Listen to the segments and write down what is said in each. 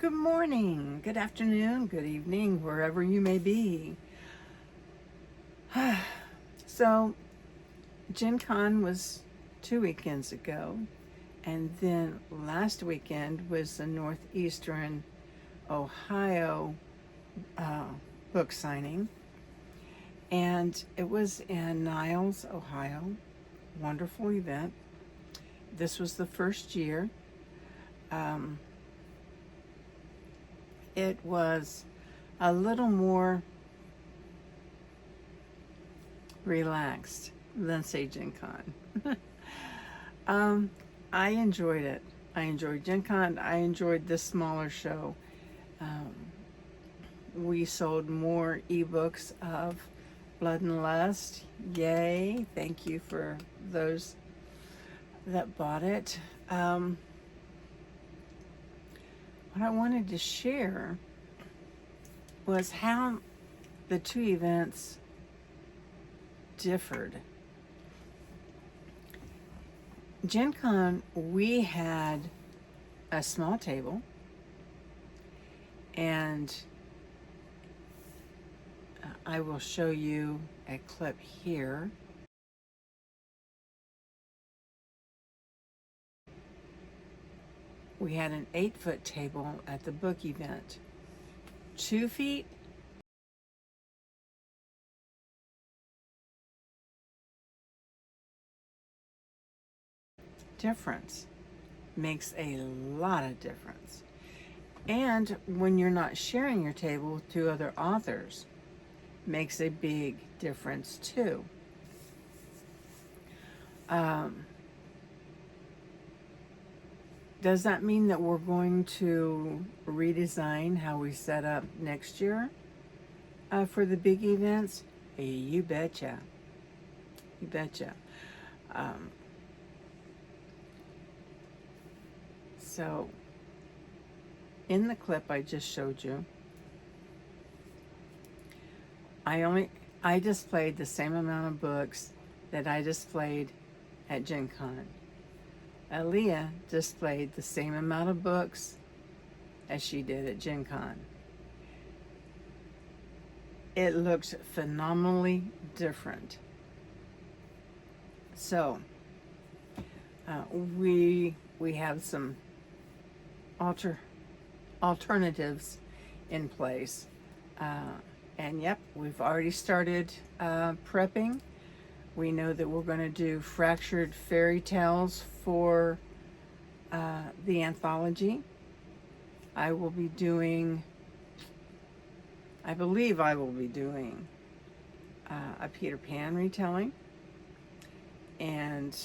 good morning, good afternoon, good evening, wherever you may be. So, GenCon was 2 weekends ago, and then last weekend was the Northeastern Ohio book signing, and it was in Niles, Ohio. Wonderful event. This was the first year. It was a little more relaxed than say GenCon. I enjoyed it. I enjoyed GenCon. I enjoyed this smaller show. We sold more ebooks of Blood and Lust. Yay. Thank you for those that bought it. What I wanted to share was how the two events differed. GenCon, we had a small table, and I will show you a clip here. We had an 8-foot table at the book event. 2 feet. Difference makes a lot of difference. And when you're not sharing your table with 2 other authors, makes a big difference too. Does that mean that we're going to redesign how we set up next year for the big events? You betcha. You betcha. So, in the clip I just showed you, I displayed the same amount of books that I displayed at GenCon. Aaliyah displayed the same amount of books as she did at GenCon. It looked phenomenally different. So, we have some alternatives in place. And yep, we've already started prepping. We know that we're going to do Fractured Fairy Tales for the anthology. I believe I will be doing a Peter Pan retelling. And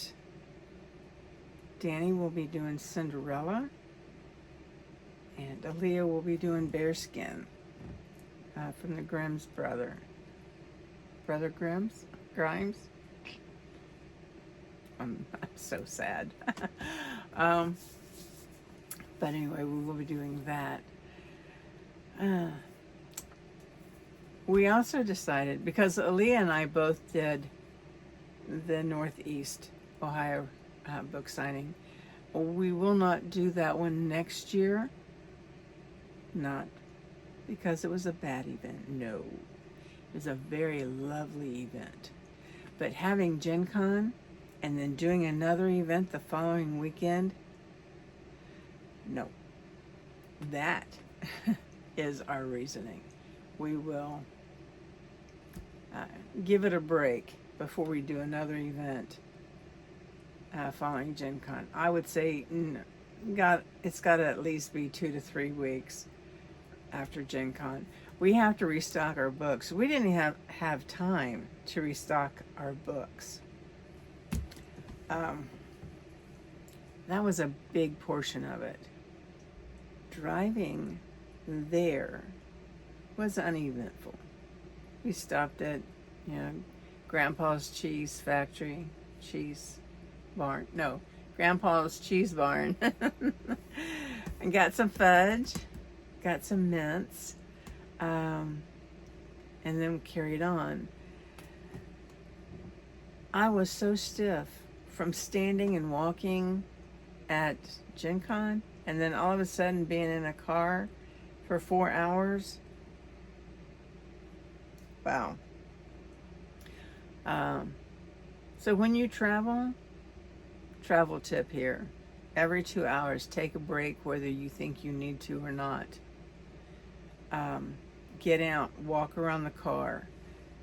Danny will be doing Cinderella. And Aaliyah will be doing Bearskin from the Grimm's Brother Grimm's? I'm so sad. But anyway, we will be doing that. We also decided, because Aaliyah and I both did the Northeast Ohio book signing, we will not do that one next year. Not because it was a bad event. No. It was a very lovely event. But having GenCon and then doing another event the following weekend, no. That is our reasoning. We will give it a break before we do another event following GenCon. I would say it's got to at least be 2 to 3 weeks after GenCon. We have to restock our books. We didn't have time to restock our books. That was a big portion of it. Driving there was uneventful. We stopped at, Grandpa's Cheese Factory, Cheese Barn. No, Grandpa's Cheese Barn. And got some fudge, got some mints, and then carried on. I was so stiff from standing and walking at GenCon. And then all of a sudden being in a car for 4 hours. Wow. So when you travel tip here, every 2 hours, take a break whether you think you need to or not. Get out, walk around the car,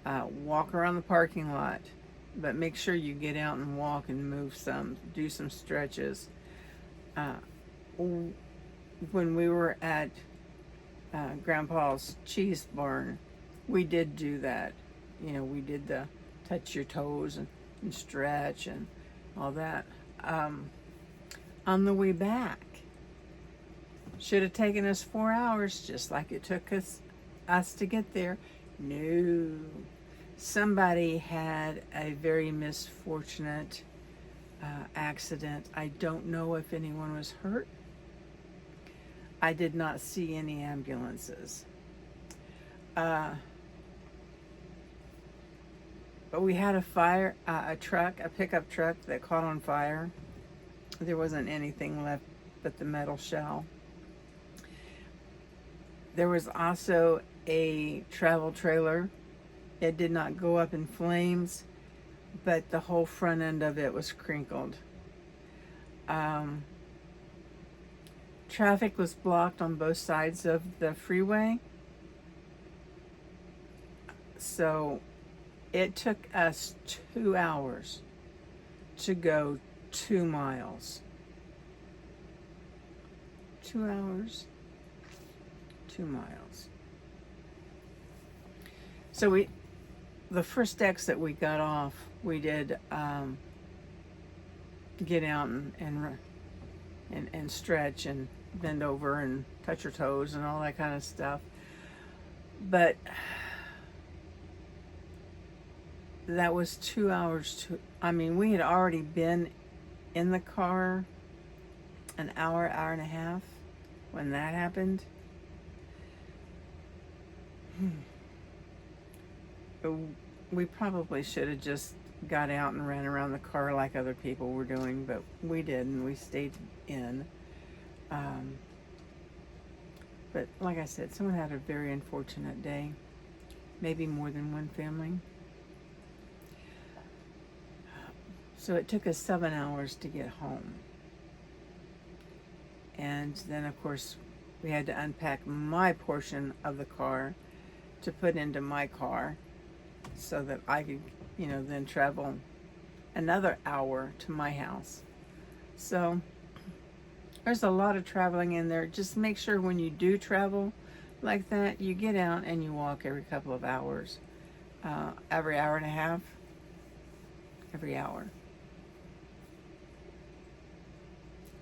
walk around the parking lot, but make sure you get out and walk and move some, do some stretches. When we were at Grandpa's cheese barn, we did do that. You know, we did the touch your toes and stretch and all that. On the way back, should have taken us 4 hours, just like it took us to get there. No. Somebody had a very misfortunate accident. I don't know if anyone was hurt. I did not see any ambulances. But we had a fire, a pickup truck that caught on fire. There wasn't anything left but the metal shell. There was also a travel trailer. It did not go up in flames, but the whole front end of it was crinkled. Traffic was blocked on both sides of the freeway. So it took us 2 hours to go 2 miles. 2 hours, 2 miles. So the first exit we got off, we did get out and stretch and bend over and touch your toes and all that kind of stuff. But that was 2 hours we had already been in the car an hour and a half when that happened. We probably should have just got out and ran around the car like other people were doing, but we didn't. We stayed in. But like I said, someone had a very unfortunate day. Maybe more than one family. So it took us 7 hours to get home. And then, of course, we had to unpack my portion of the car to put into my car so that I could, then travel another hour to my house. So there's a lot of traveling in there. Just make sure when you do travel like that, you get out and you walk every couple of hours. Every hour and a half, every hour.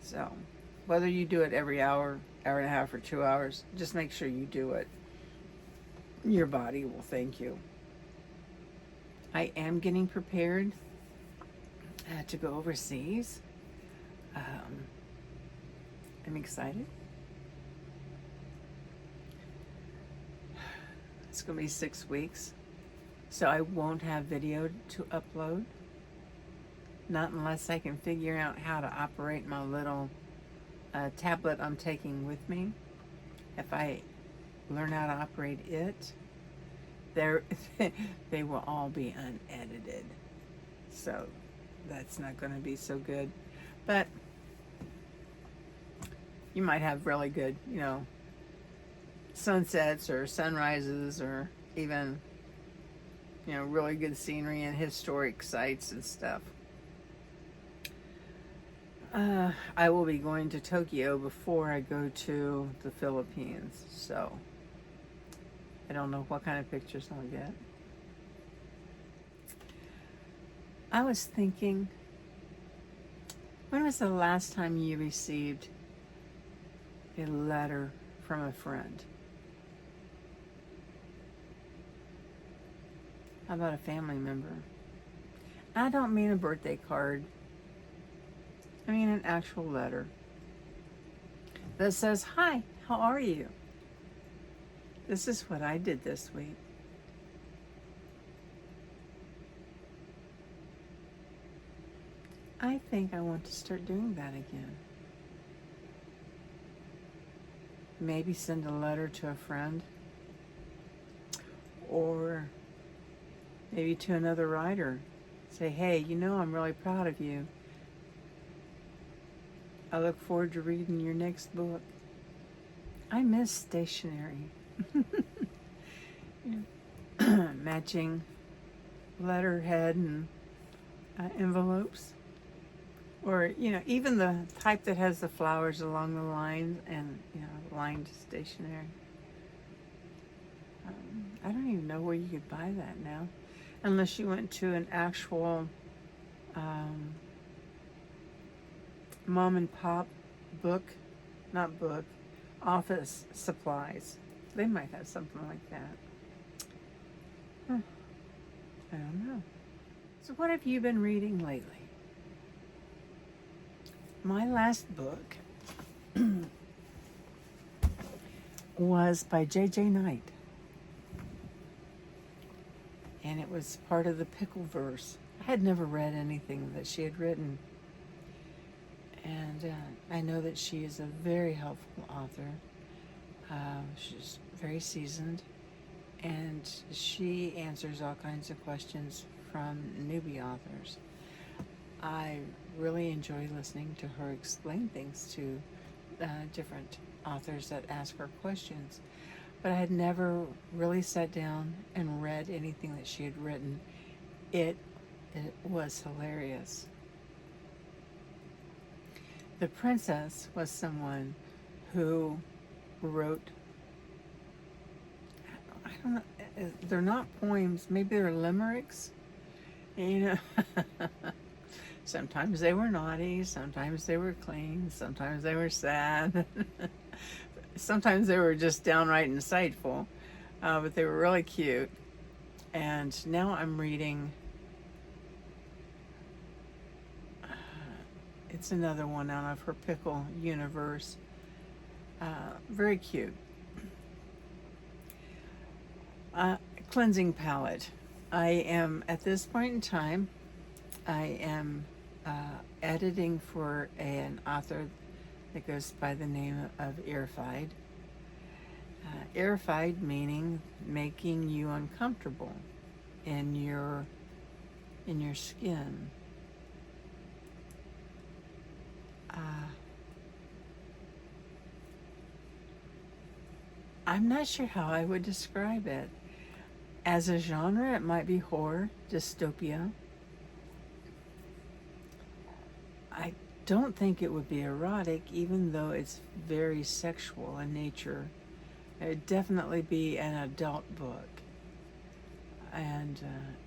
So whether you do it every hour, hour and a half, or 2 hours, just make sure you do it. Your body will thank you. I am getting prepared to go overseas. I'm excited. It's going to be 6 weeks, so I won't have video to upload. Not unless I can figure out how to operate my little tablet I'm taking with me. If I learn how to operate it, they will all be unedited. So that's not going to be so good. But you might have really good, sunsets or sunrises, or even, really good scenery and historic sites and stuff. I will be going to Tokyo before I go to the Philippines, so I don't know what kind of pictures I'll get. I was thinking, when was the last time you received a letter from a friend? How about a family member? I don't mean a birthday card. I mean an actual letter that says, "Hi, how are you? This is what I did this week." I think I want to start doing that again. maybe send a letter to a friend, or maybe to another writer. Say, hey, you know, I'm really proud of you. I look forward to reading your next book. I miss stationery. Matching letterhead and envelopes. Or, you know, even the type that has the flowers along the lines and, you know, lined stationery. I don't even know where you could buy that now. Unless you went to an actual mom and pop office supplies. They might have something like that. I don't know. So what have you been reading lately? My last book was by J.J. Knight. And it was part of the Pickleverse. I had never read anything that she had written. And I know that she is a very helpful author. She's very seasoned. And she answers all kinds of questions from newbie authors. I really enjoy listening to her explain things to different authors that ask her questions. But I had never really sat down and read anything that she had written. It was hilarious. The Princess was someone who wrote, I don't know, they're not poems, maybe they're limericks. You know, sometimes they were naughty, sometimes they were clean, sometimes they were sad. Sometimes they were just downright insightful, but they were really cute. And now I'm reading, it's another one out of her Pickle universe. Very cute. Cleansing Palette. I am, at this point in time, I am editing for an author that goes by the name of Earified. Earified meaning making you uncomfortable in your skin. I'm not sure how I would describe it. As a genre, it might be horror, dystopia. I don't think it would be erotic, even though it's very sexual in nature. It'd definitely be an adult book. And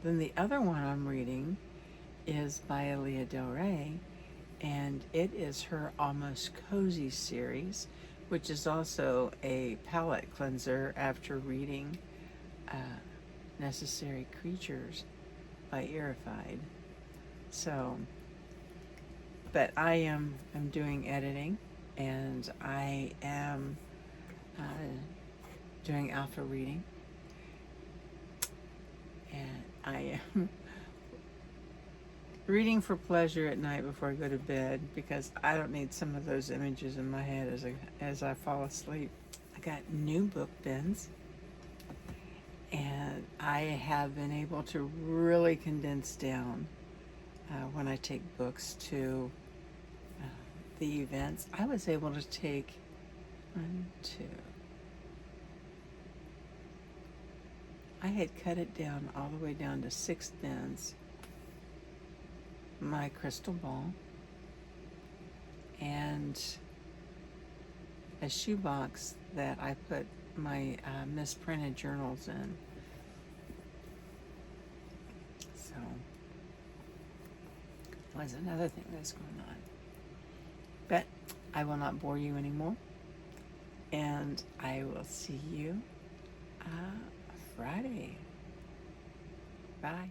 then the other one I'm reading is by Aaliyah Del Rey, and it is her Almost Cozy series, which is also a palette cleanser after reading Necessary Creatures by Earified. So, but I'm doing editing, and I am doing alpha reading, and I am reading for pleasure at night before I go to bed, because I don't need some of those images in my head as I fall asleep. I got new book bins, and I have been able to really condense down when I take books to the events. I was able to take 1, 2. I had cut it down all the way down to 6 bins. My crystal ball and a shoebox that I put my misprinted journals in. So was another thing that's going on. But I will not bore you anymore, and I will see you Friday. Bye.